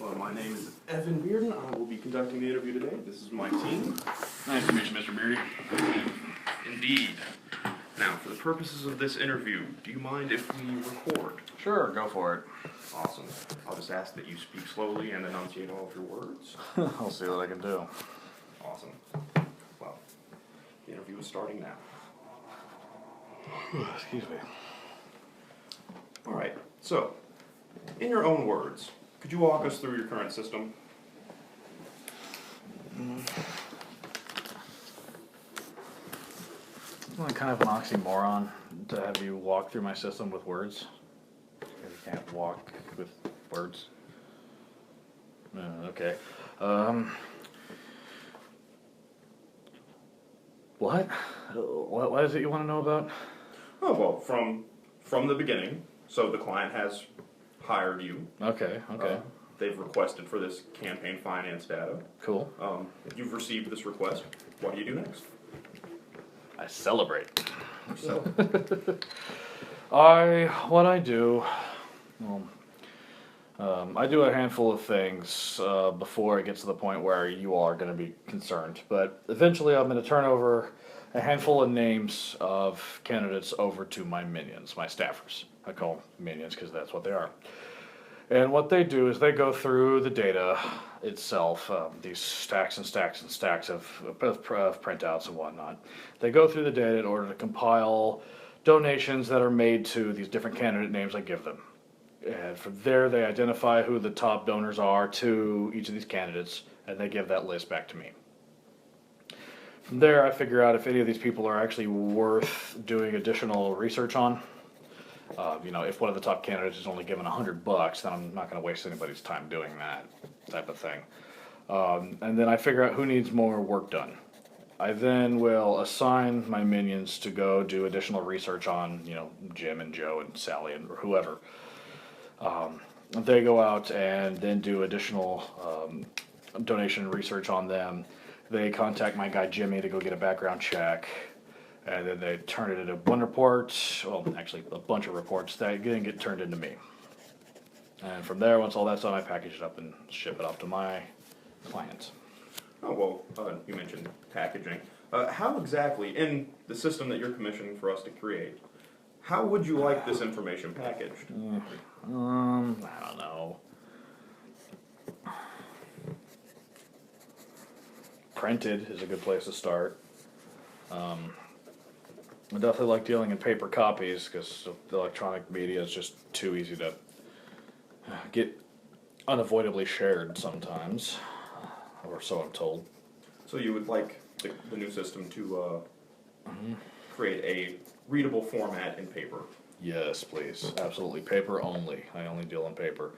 Well, my name is Evan Bearden. I will be conducting the interview today. This is my team. Nice to meet you, Mr. Beardy. Indeed. Now, for the purposes of this interview, do you mind if we record? Sure, go for it. Awesome. I'll just ask that you speak slowly and enunciate all of your words. I'll see what I can do. Awesome. Well, the interview is starting now. Excuse me. All right. So, in your own words, could you walk us through your current system? Isn't that kind of an oxymoron to have you walk through my system with words? You can't walk with words. Okay. What? What is it you want to know about? Oh, well, from the beginning, so the client has hired you. Okay. They've requested for this campaign finance data. Cool. You've received this request. What do you do next? I celebrate. So, What I do, I do a handful of things before it gets to the point where you all are going to be concerned. But eventually I'm going to turn over a handful of names of candidates over to my minions, my staffers. I call them minions because that's what they are. And what they do is they go through the data itself, these stacks and stacks and stacks of printouts and whatnot. They go through the data in order to compile donations that are made to these different candidate names I give them. And from there, they identify who the top donors are to each of these candidates, and they give that list back to me. From there, I figure out if any of these people are actually worth doing additional research on. If one of the top candidates is only given $100, then I'm not going to waste anybody's time doing that type of thing. And then I figure out who needs more work done. I then will assign my minions to go do additional research on, Jim and Joe and Sally and whoever. They go out and then do additional donation research on them. They contact my guy Jimmy to go get a background check. And then they turn it into one report, well, actually a bunch of reports that then get turned into me. And from there, once all that's done, I package it up and ship it off to my clients. oh, well, you mentioned packaging. How exactly, in the system that you're commissioning for us to create, how would you like this information packaged? I don't know. Printed is a good place to start. I definitely like dealing in paper copies because the electronic media is just too easy to get unavoidably shared sometimes, or so I'm told. So you would like the new system to create a readable format in paper? Yes, please. Absolutely. Paper only. I only deal in paper.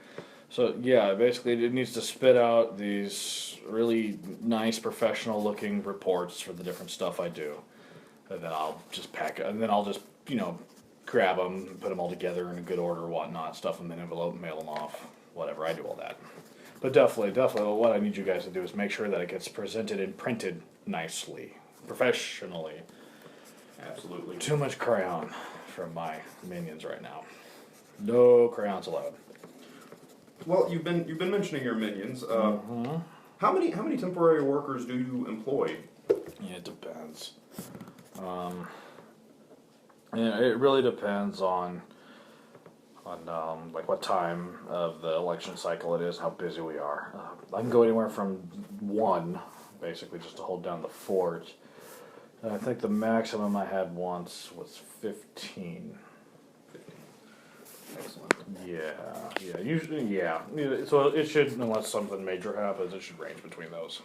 So, yeah, basically it needs to spit out these really nice, professional-looking reports for the different stuff I do. And then I'll just pack it, and then I'll just, grab them, put them all together in a good order, whatnot, stuff them in an envelope, mail them off, whatever. I do all that. But definitely, what I need you guys to do is make sure that it gets presented and printed nicely, professionally. Absolutely. Too much crayon from my minions right now. No crayons allowed. Well, you've been mentioning your minions. How many temporary workers do you employ? Yeah, it depends. It really depends on like what time of the election cycle it is, how busy we are. I can go anywhere from one, basically, just to hold down the fort. And I think the maximum I had once was 15. Excellent. Yeah, usually, yeah. So it should, unless something major happens, it should range between those.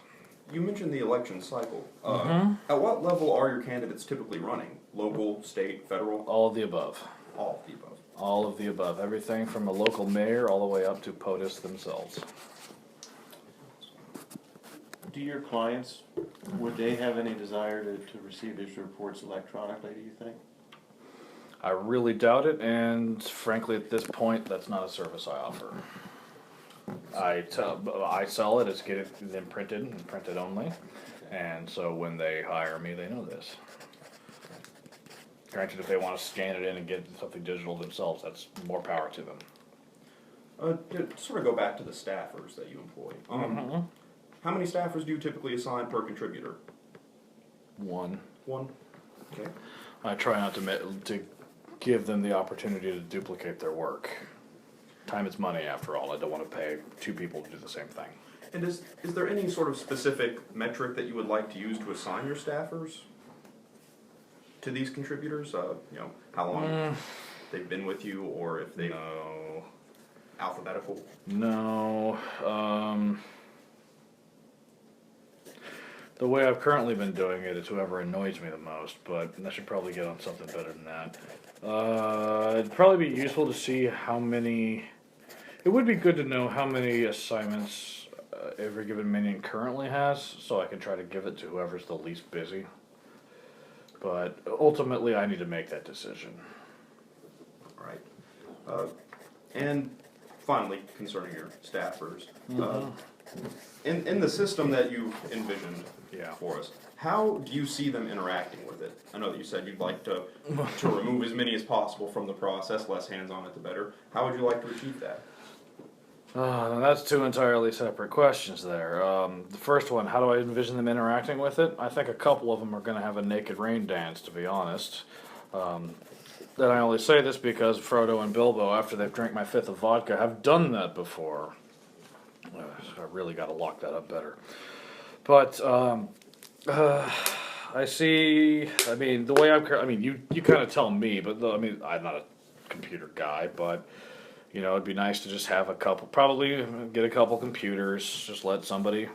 You mentioned the election cycle. At what level are your candidates typically running? Local, state, federal? All of the above. All of the above. All of the above. Everything from a local mayor all the way up to POTUS themselves. Do your clients, would they have any desire to receive these reports electronically, do you think? I really doubt it, and frankly, at this point, that's not a service I offer. I sell it as get it then printed and printed only, and so when they hire me, they know this. Granted, if they want to scan it in and get something digital themselves, that's more power to them. To sort of go back to the staffers that you employ. How many staffers do you typically assign per contributor? One. One. Okay. I try not to give them the opportunity to duplicate their work. Time is money, after all. I don't want to pay two people to do the same thing. And is there any sort of specific metric that you would like to use to assign your staffers to these contributors? How long they've been with you, or if they No. alphabetical? No. The way I've currently been doing it is whoever annoys me the most, but I should probably get on something better than that. It'd probably be useful to see how many. It would be good to know how many assignments every given minion currently has, so I can try to give it to whoever's the least busy. But ultimately, I need to make that decision. Right. And finally, concerning your staffers, in the system that you've envisioned Yeah. for us, how do you see them interacting with it? I know that you said you'd like to remove as many as possible from the process, less hands-on it the better. How would you like to achieve that? Now that's two entirely separate questions there. The first one, how do I envision them interacting with it? I think a couple of them are going to have a naked rain dance, to be honest. Then I only say this because Frodo and Bilbo, after they've drank my fifth of vodka, have done that before. I really got to lock that up better. But I see. I mean, the way you kind of tell me, but I'm not a computer guy, but. It'd be nice to just have a couple, probably get a couple computers, just let somebody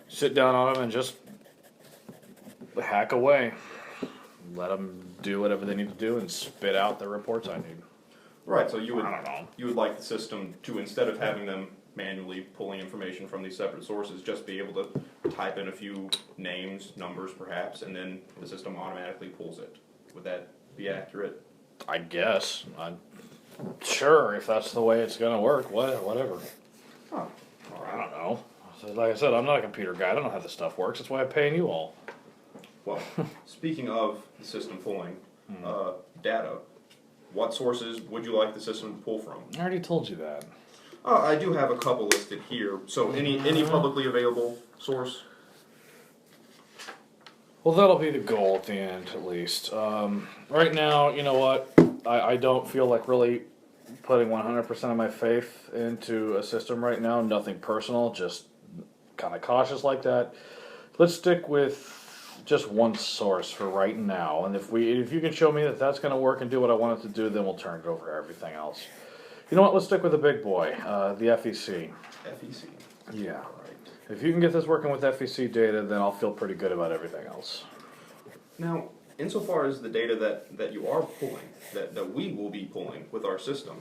sit down on them and just hack away. Let them do whatever they need to do and spit out the reports I need. Right, so you would, I don't know. you would like the system to, instead of having them manually pulling information from these separate sources, just be able to type in a few names, numbers perhaps, and then the system automatically pulls it. Would that be accurate? I guess. Sure, if that's the way it's going to work, whatever. Huh. I don't know. So, like I said, I'm not a computer guy. I don't know how this stuff works. That's why I'm paying you all. Well, speaking of the system pulling data, what sources would you like the system to pull from? I already told you that. I do have a couple listed here. So any publicly available source? Well, that'll be the goal at the end, at least. Right now, you know what? I don't feel like really putting 100% of my faith into a system right now. Nothing personal, just kind of cautious like that. Let's stick with just one source for right now. And if you can show me that that's going to work and do what I want it to do, then we'll turn it over to everything else. You know what? Let's stick with the big boy, the FEC. FEC. Yeah. Right. If you can get this working with FEC data, then I'll feel pretty good about everything else. Now, insofar as the data that you are pulling, that we will be pulling with our system,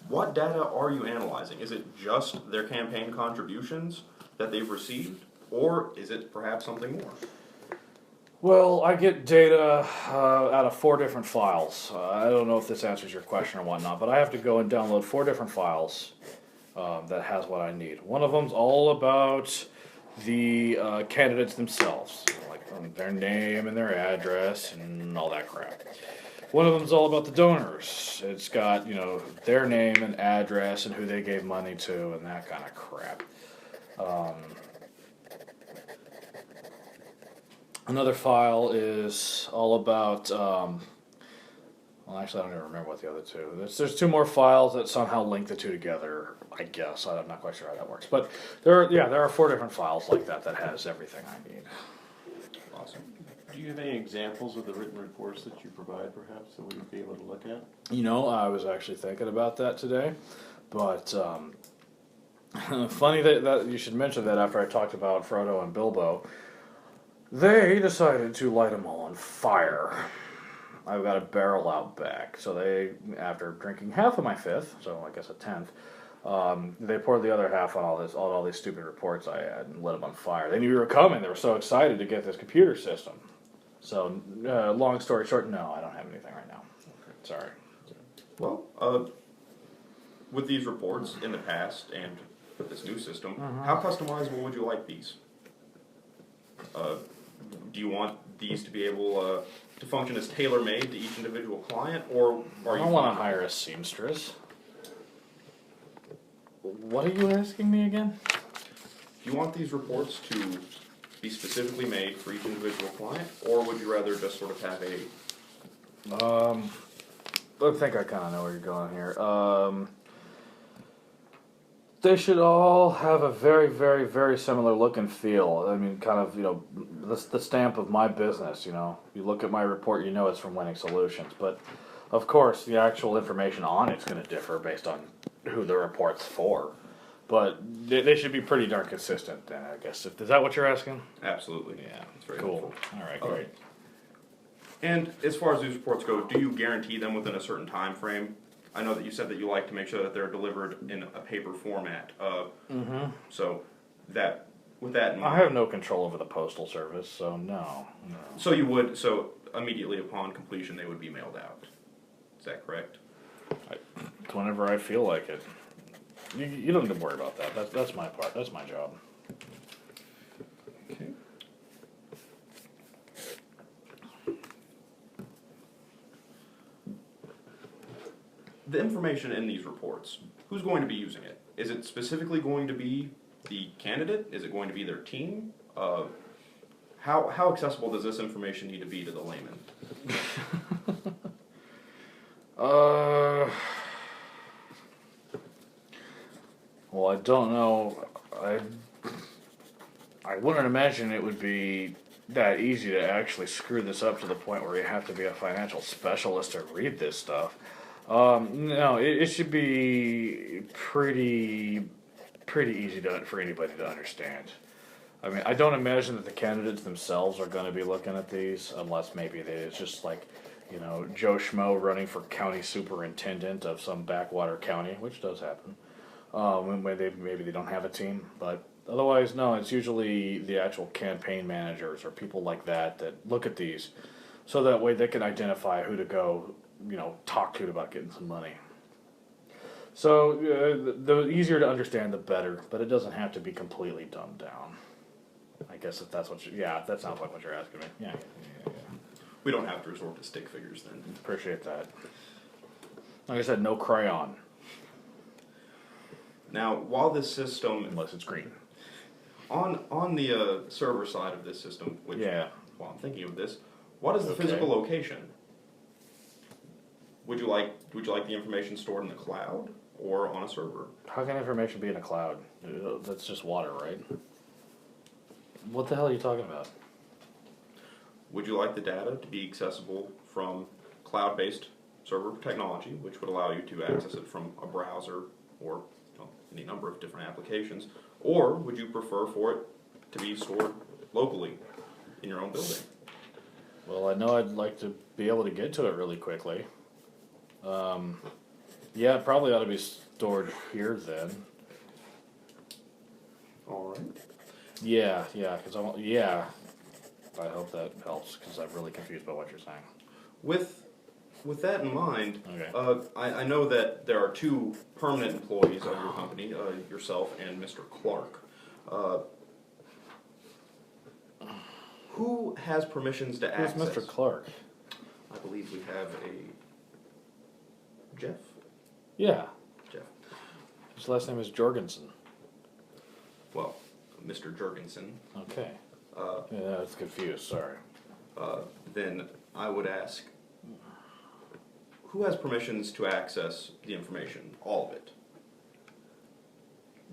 what data are you analyzing? Is it just their campaign contributions that they've received, or is it perhaps something more? Well, I get data out of 4 different files. I don't know if this answers your question or whatnot, but I have to go and download 4 different files that has what I need. One of them's all about the candidates themselves, like their name and their address and all that crap. One of them's all about the donors. It's got, their name and address and who they gave money to and that kind of crap. Another file is all about, well, actually I don't even remember what the other two. There's 2 more files that somehow link the 2 together, I guess. I'm not quite sure how that works. But there are 4 different files like that has everything I need. Awesome. Do you have any examples of the written reports that you provide, perhaps, that we'd be able to look at? I was actually thinking about that today. But funny that you should mention that after I talked about Frodo and Bilbo. They decided to light them all on fire. I've got a barrel out back. So they, after drinking half of my fifth, so I guess a 10th, they poured the other half on all these stupid reports I had and lit them on fire. They knew we were coming. They were so excited to get this computer system. So, long story short, no, I don't have anything right now. Okay. Sorry. Well, with these reports in the past and with this new system, how customizable would you like these? Do you want these to be able to function as tailor-made to each individual client, or are you? I don't want to hire a seamstress. What are you asking me again? Do you want these reports to be specifically made for each individual client, or would you rather just sort of have a, I think I kind of know where you're going here. They should all have a very, very, very similar look and feel. I mean, kind of, the stamp of my business, You look at my report, you know it's from Winning Solutions. But, of course, the actual information on it's going to differ based on who the report's for. But they should be pretty darn consistent then, I guess. Is that what you're asking? absolutely. Yeah. It's very Cool. helpful. All right, Uh, great. And as far as these reports go, do you guarantee them within a certain time frame? I know that you said that you like to make sure that they're delivered in a paper format. So that, with that in I mind, have no control over the postal service, so no. so immediately upon completion, they would be mailed out. Is that correct? It's whenever I feel like it. You don't need to worry about that. That's my part. That's my job. Okay. The information in these reports, who's going to be using it? Is it specifically going to be the candidate? Is it going to be their team? How accessible does this information need to be to the layman? Well, I don't know. I wouldn't imagine it would be that easy to actually screw this up to the point where you have to be a financial specialist to read this stuff. No, it should be pretty easy for anybody to understand. I mean, I don't imagine that the candidates themselves are going to be looking at these, unless maybe it's just like, Joe Schmo running for county superintendent of some backwater county, which does happen. When maybe they don't have a team, but otherwise, no. It's usually the actual campaign managers or people like that look at these, so that way they can identify who to go, talk to about getting some money. So the easier to understand, the better. But it doesn't have to be completely dumbed down. I guess if that's what that sounds like what you're asking me. Yeah. We don't have to resort to stick figures then. Appreciate that. Like I said, no crayon Now, while this system, unless it's green. on the server side of this system, which while I'm thinking of this, what is the Okay. physical location? Would you like the information stored in the cloud or on a server? How can information be in a cloud? That's just water, right? What the hell are you talking about? Would you like the data to be accessible from cloud-based server technology, which would allow you to access it from a browser or any number of different applications? Or would you prefer for it to be stored locally in your own building? Well, I know I'd like to be able to get to it really quickly. Yeah, it probably ought to be stored here then. All right. Yeah, because I hope that helps, because I'm really confused by what you're saying. With that in mind, Okay. I know that there are two permanent employees of your company, yourself and Mr. Clark. Who has permissions to Who's access? Mr. Clark? I believe we have a Jeff. Yeah, Jeff. his last name is Jorgensen. Well, Mr. Jurgensen. Okay. Uh, Yeah, I was confused, sorry. then I would ask, who has permissions to access the information? All of it?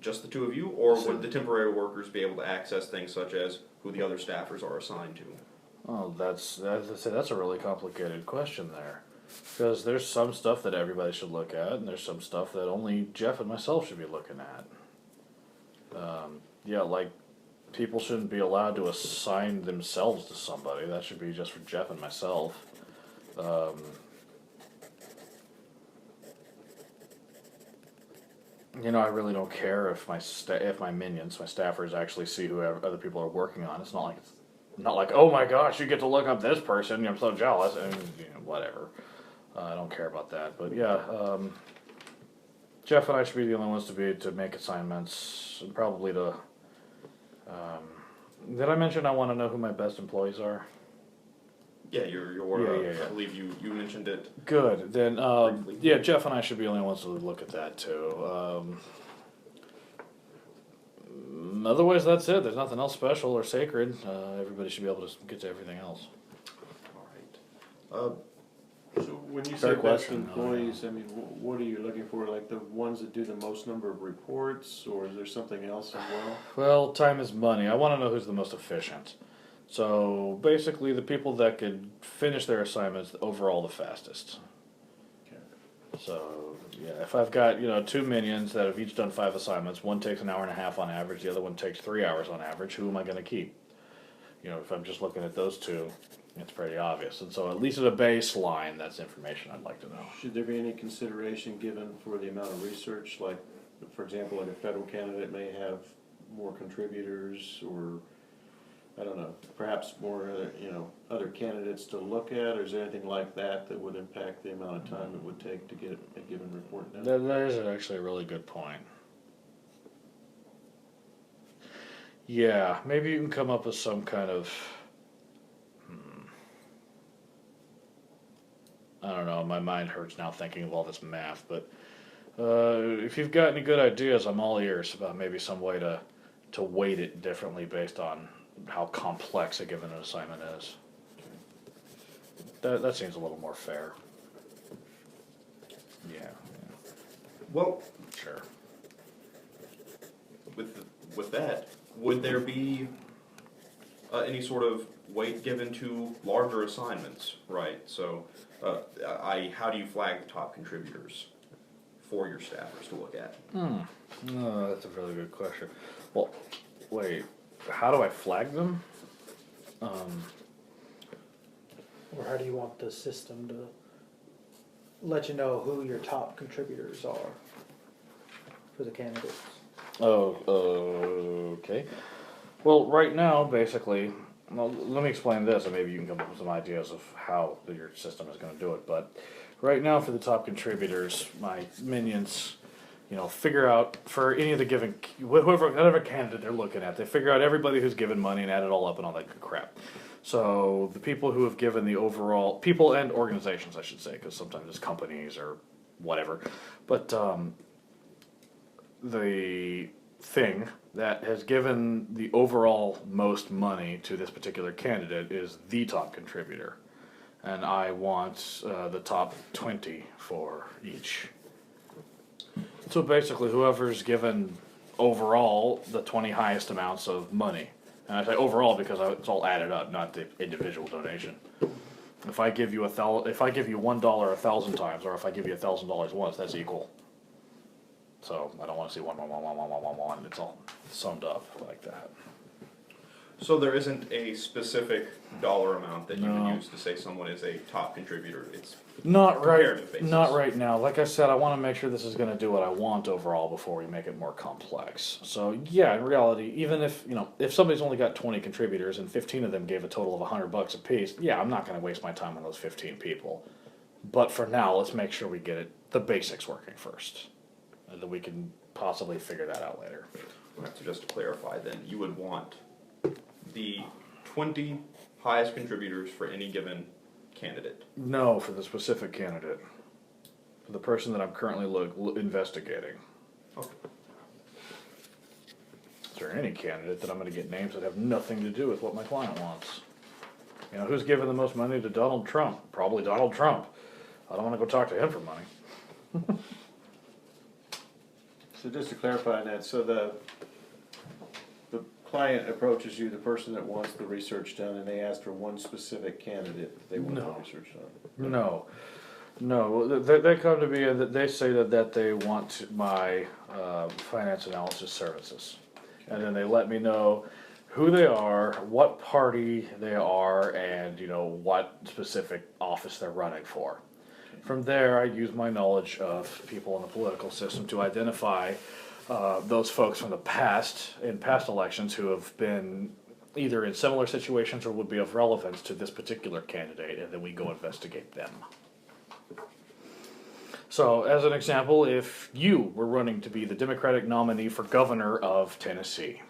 Just the two of you, or would the temporary workers be able to access things such as who the other staffers are assigned to? Oh, that's a really complicated question there. Because there's some stuff that everybody should look at, and there's some stuff that only Jeff and myself should be looking at. Yeah, like, people shouldn't be allowed to assign themselves to somebody. That should be just for Jeff and myself. I really don't care if my minions, my staffers, actually see who other people are working on. It's not like, oh my gosh, you get to look up this person. I'm so jealous, and whatever. I don't care about that. But yeah, Jeff and I should be the only ones to make assignments, and probably to. Did I mention I want to know who my best employees are? Yeah, Yeah. I believe you mentioned it. Good. Then, Briefly. yeah, Jeff and I should be the only ones to look at that too. Otherwise, that's it. There's nothing else special or sacred. Everybody should be able to get to everything else. Alright. So when you Fair say best question. employees, I mean, what are you looking for? Like the ones that do the most number of reports, or is there something else as well? Well, time is money. I want to know who's the most efficient. So basically, the people that could finish their assignments overall the fastest. Okay. So yeah, if I've got 2 minions that have each done 5 assignments, one takes an hour and a half on average, the other one takes 3 hours on average. Who am I going to keep? If I'm just looking at those two, it's pretty obvious. And so at least at a baseline, that's information I'd like to know. Should there be any consideration given for the amount of research? Like, for example, like a federal candidate may have more contributors, or I don't know, perhaps more, other candidates to look at, or is there anything like that that would impact the amount of time it would take to get a given report done? That is actually a really good point. Yeah, maybe you can come up with some kind of, I don't know, my mind hurts now thinking of all this math, but if you've got any good ideas, I'm all ears about maybe some way to weight it differently based on how complex a given assignment is. That seems a little more fair. Yeah, Well, sure. with that, would there be any sort of weight given to larger assignments, right? So, how do you flag the top contributors for your staffers to look at? Oh, that's a really good question. Well, wait, how do I flag them? Or how do you want the system to let you know who your top contributors are for the candidates? Okay. Well, right now, basically, well, let me explain this, and maybe you can come up with some ideas of how your system is going to do it. But right now, for the top contributors, my minions, figure out for any of the given whatever candidate they're looking at, they figure out everybody who's given money and add it all up and all that good crap. So the people who have given the overall people and organizations, I should say, because sometimes it's companies or whatever, but the thing that has given the overall most money to this particular candidate is the top contributor. And I want the top 20 for each. So basically, whoever's given overall the 20 highest amounts of money. And I say overall because it's all added up, not the individual donation. If I give you if I give you $1 1,000 times, or if I give you $1,000 once, that's equal. So I don't want to see 1, 1, 1, 1, 1, 1, 1, 1. It's all summed up like that. So there isn't a specific dollar amount that you No. would use to say someone is a top contributor. It's Not right. comparative basis. Not right now. Like I said, I want to make sure this is going to do what I want overall before we make it more complex. So yeah, in reality, even if if somebody's only got 20 contributors and 15 of them gave a total of $100 a piece, yeah, I'm not going to waste my time on those 15 people. But for now, let's make sure we get the basics working first, and then we can possibly figure that out later. So just to clarify, then you would want the 20 highest contributors for any given candidate. No, for the specific candidate, for the person that I'm currently investigating. Okay. Is there any candidate that I'm going to get names that have nothing to do with what my client wants? Who's giving the most money to Donald Trump? Probably Donald Trump. I don't want to go talk to him for money. So just to clarify that, so the client approaches you, the person that wants the research done, and they ask for one specific candidate that they want No. the research done? No. They come to me and they say that they want my finance analysis services. And then they let me know who they are, what party they are, and what specific office they're running for. From there, I use my knowledge of people in the political system to identify those folks from the past, in past elections, who have been either in similar situations or would be of relevance to this particular candidate, and then we go investigate them. So, as an example, if you were running to be the Democratic nominee for governor of Tennessee,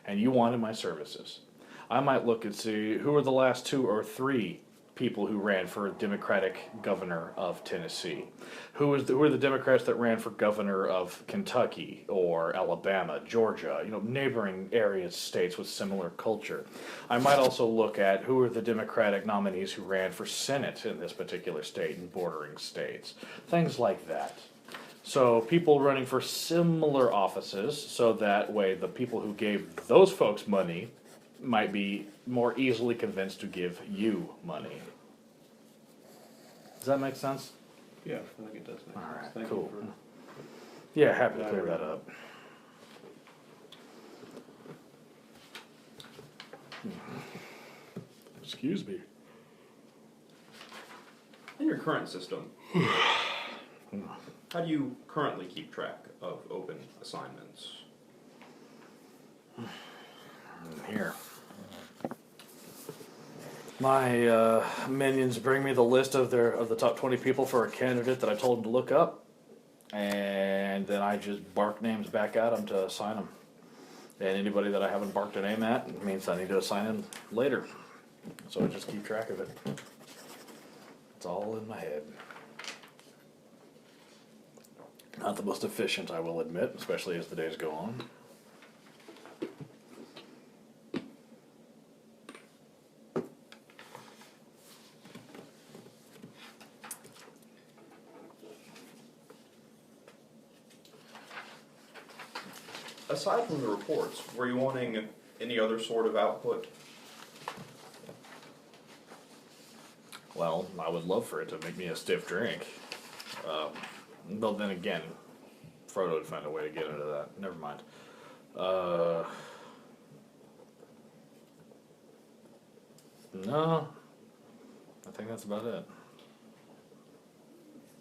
and you wanted my services, I might look and see who are the last 2 or 3 people who ran for Democratic governor of Tennessee? Who are the Democrats that ran for governor of Kentucky or Alabama, Georgia, neighboring areas, states with similar culture? I might also look at who are the Democratic nominees who ran for Senate in this particular state and bordering states. Things like that. So people running for similar offices, so that way the people who gave those folks money might be more easily convinced to give you money. Does that make sense? Yeah, I think it does make sense. Alright, Thank cool. you Yeah, happy to clear that up. Excuse me. In your current system, how do you currently keep track of open assignments? Here. My minions bring me the list of the top 20 people for a candidate that I told them to look up, and then I just bark names back at them to assign them. And anybody that I haven't barked a name at means I need to assign them later. So I just keep track of it. It's all in my head. Not the most efficient, I will admit, especially as the days go on. Aside from the reports, were you wanting any other sort of output? Well, I would love for it to make me a stiff drink. But then again, Frodo would find a way to get into that. Never mind. No, I think that's about it.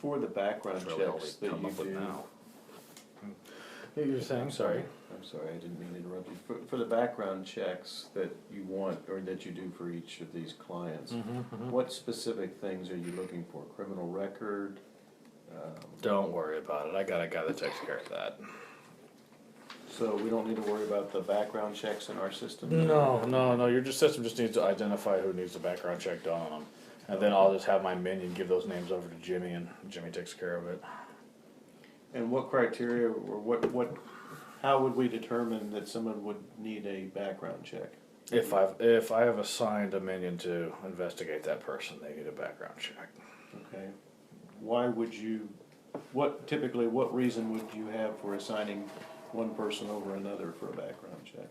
for the background That's really all checks we that come you up with do. now. You're saying, sorry. I'm sorry, I didn't mean to interrupt you. For the background checks that you want, or that you do for each of these clients, what specific things are you looking for? Criminal record? Don't worry about it. I got a guy that takes care of that. So we don't need to worry about the background checks in our system? No. Your system just needs to identify who needs the background check done on them. And then I'll just have my minion give those names over to Jimmy, and Jimmy takes care of it. And what criteria, or how would we determine that someone would need a background check? If I have assigned a minion to investigate that person, they need a background check. Okay. Why would you, what reason would you have for assigning one person over another for a background check?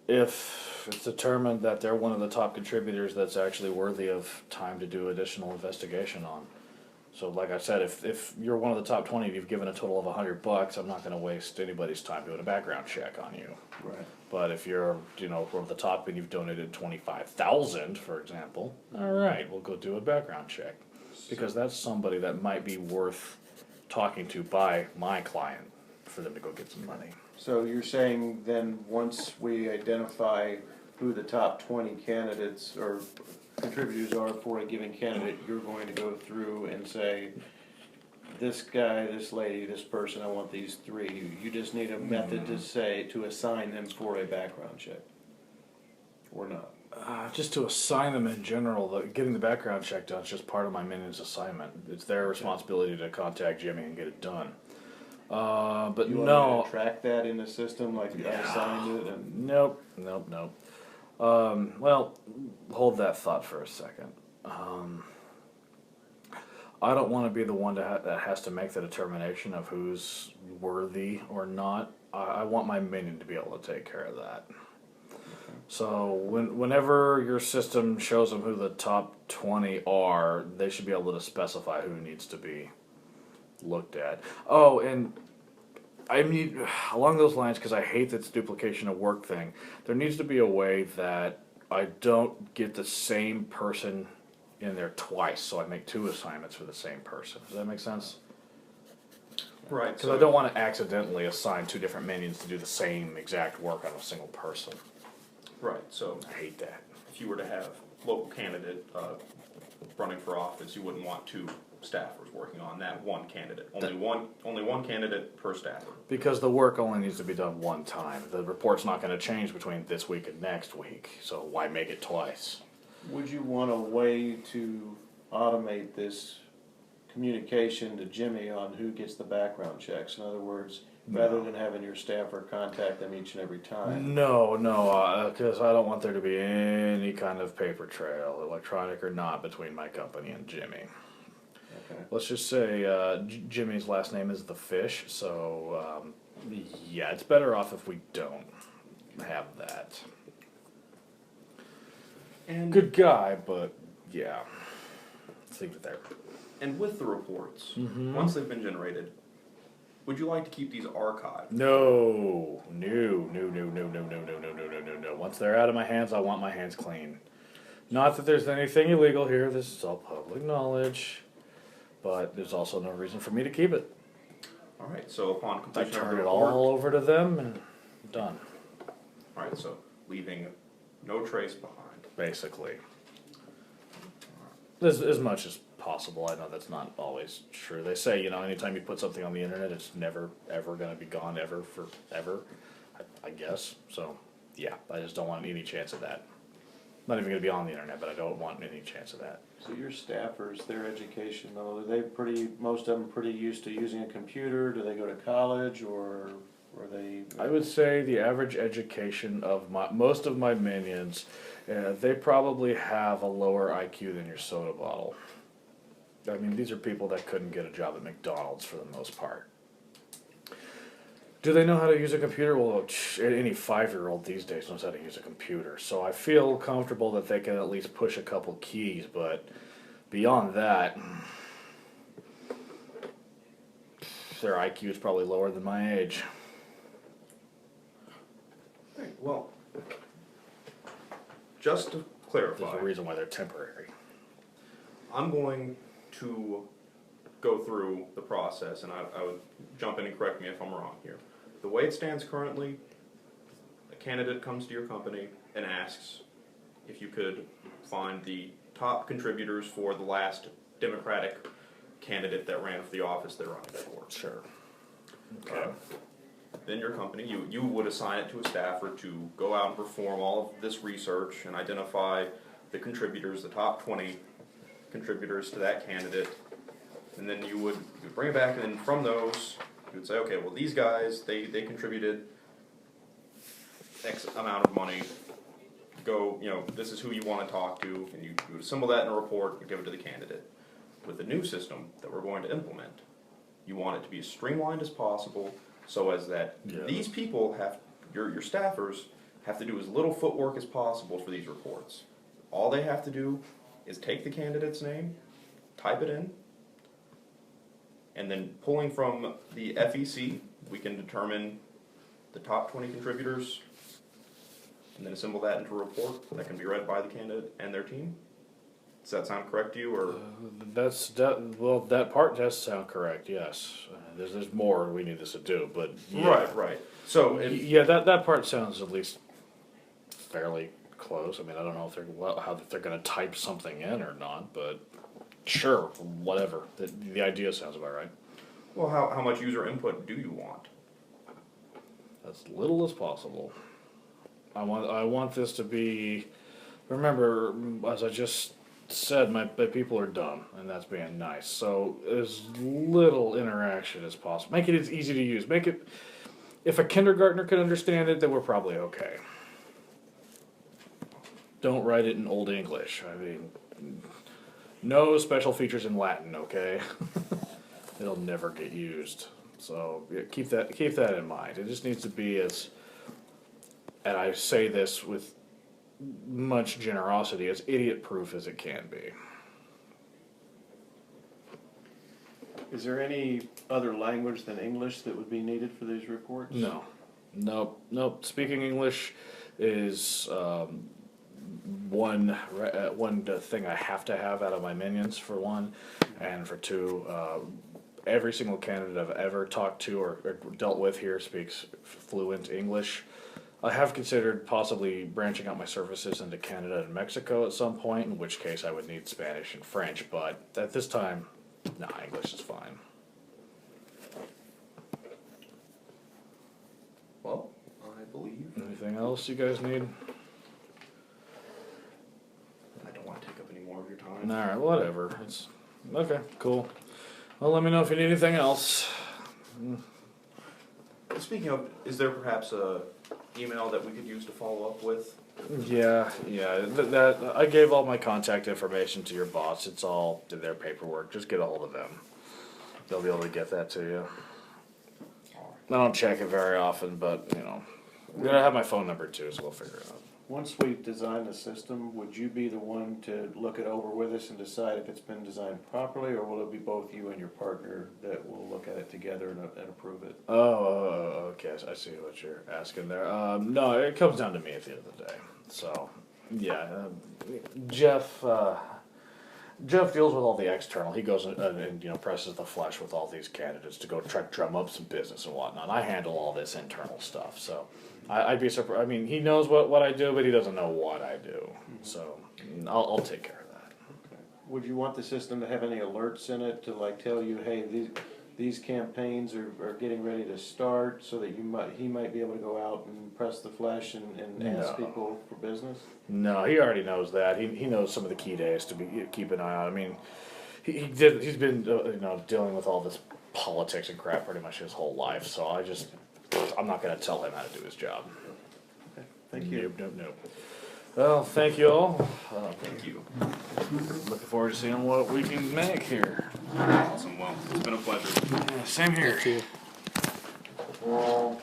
If it's determined that they're one of the top contributors that's actually worthy of time to do additional investigation on. So like I said, if you're one of the top 20 and you've given a total of $100, I'm not gonna waste anybody's time doing a background check on you. Right. But if you're, one of the top and you've donated 25,000, for example, all right, we'll go do a background check. Because that's somebody that might be worth talking to by my client for them to go get some money. So you're saying then, once we identify who the top 20 candidates or contributors are for a given candidate, you're going to go through and say, this guy, this lady, this person, I want these three. You just need a method to assign them for a background check, or not? Just to assign them in general, getting the background check done is just part of my minion's assignment. It's their responsibility to contact Jimmy and get it done. But You want me no, to track that in the system, like I assigned it, and nope. Well, hold that thought for a second. I don't want to be the one that has to make the determination of who's worthy or not. I want my minion to be able to take care of that. So whenever your system shows them who the top 20 are, they should be able to specify who needs to be looked at. Oh, and I need, along those lines, because I hate this duplication of work thing, there needs to be a way that I don't get the same person in there twice, so I make 2 assignments for the same person. Does that make sense? Right. Because I don't want to accidentally assign 2 different minions to do the same exact work on a single person. Right, so I hate that. if you were to have local candidate running for office, you wouldn't want 2 staffers working on that one candidate. Only one candidate per staffer. Because the work only needs to be done one time. The report's not gonna change between this week and next week, so why make it twice? Would you want a way to automate this communication to Jimmy on who gets the background checks? In other words, rather than having your staffer contact them each and every time? No, because I don't want there to be any kind of paper trail, electronic or not, between my company and Jimmy. Okay. Let's just say Jimmy's last name is the Fish, so yeah, it's better off if we don't have that. And Good guy, but yeah, let's leave it there. And with the reports, Mhm. once they've been generated, would you like to keep these archived? No. Once they're out of my hands, I want my hands clean. Not that there's anything illegal here. This is all public knowledge, but there's also no reason for me to keep it. All right. So upon I completion of turn the it report, all over to them and done, all right. So leaving no trace behind. basically. As much as possible. I know that's not always true. They say, anytime you put something on the internet, it's never, ever going to be gone ever, forever, I guess. So, yeah, I just don't want any chance of that. Not even going to be on the internet, but I don't want any chance of that. So your staffers, their education though, most of them pretty used to using a computer? Do they go to college or are they? I would say the average education of most of my minions, they probably have a lower IQ than your soda bottle. I mean, these are people that couldn't get a job at McDonald's for the most part. Do they know how to use a computer? Well, any 5-year-old these days knows how to use a computer. So I feel comfortable that they can at least push a couple keys, but beyond that, their IQ is probably lower than my age. Right. Well, just to clarify, There's a reason why they're temporary. I'm going to go through the process, and I would jump in and correct me if I'm wrong here. The way it stands currently, a candidate comes to your company and asks if you could find the top contributors for the last Democratic candidate that ran for the office they're running for. Sure. Okay. Then your company, you would assign it to a staffer to go out and perform all of this research and identify the contributors, the top 20 contributors to that candidate, and then you would bring it back, and then from those, you would say, okay, well, these guys, they contributed X amount of money, go, this is who you want to talk to, and you would assemble that in a report and give it to the candidate. With the new system that we're going to implement, you want it to be as streamlined as possible, so as that these people your staffers have to do as little footwork as possible for these reports. All they have to do is take the candidate's name, type it in, and then pulling from the FEC, we can determine the top 20 contributors, and then assemble that into a report that can be read by the candidate and their team. Does that sound correct to you, or? That part does sound correct. Yes, there's more we need this to do, but yeah. Right. So that part sounds at least fairly close. I mean, I don't know if they're going to type something in or not, but sure, whatever. The idea sounds about right. Well, how much user input do you want? As little as possible. I want this to be. Remember, as I just said, my people are dumb, and that's being nice. So as little interaction as possible. Make it as easy to use. Make it. If a kindergartner can understand it, then we're probably okay. Don't write it in Old English. I mean, no special features in Latin, okay? It'll never get used. So yeah, keep that in mind. It just needs to be as, and I say this with much generosity, as idiot-proof as it can be. Is there any other language than English that would be needed for these reports? No. Nope. Speaking English is one thing I have to have out of my minions, for one, and for two, every single candidate I've ever talked to or dealt with here speaks fluent English. I have considered possibly branching out my services into Canada and Mexico at some point, in which case I would need Spanish and French, but at this time, Nah, English is fine. Well, I believe, Anything else you guys need? I don't wanna take up any more of your time. Alright, whatever. It's okay, cool. Well, let me know if you need anything else. Speaking of, is there perhaps a email that we could use to follow up with? Yeah, that I gave all my contact information to your boss. It's all in their paperwork. Just get a hold of them. They'll be able to get that to you. I don't check it very often, but you know, I'm gonna have my phone number too, so we'll figure it out. Once we design the system, would you be the one to look it over with us and decide if it's been designed properly, or will it be both you and your partner that will look at it together and approve it? Oh, okay. I see what you're asking there. No, it comes down to me at the end of the day. So, yeah, Jeff. Jeff deals with all the external. He goes and you know presses the flesh with all these candidates to go try to drum up some business and whatnot. I handle all this internal stuff. So, I'd be surprised. I mean, he knows what I do, but he doesn't know what I do. So, I'll take care of that. Okay. Would you want the system to have any alerts in it to like tell you, hey, these campaigns are getting ready to start, so that he might be able to go out and press the flesh and ask No. people for business? No, he already knows that. He knows some of the key days to keep an eye on. I mean, he's been you know dealing with all this politics and crap pretty much his whole life. So I'm not gonna tell him how to do his job. Okay, thank you. Nope. Well, thank you all. Thank you. Looking forward to seeing what we can make here. Awesome, well, it's been a pleasure. Yeah, same here. Thank you.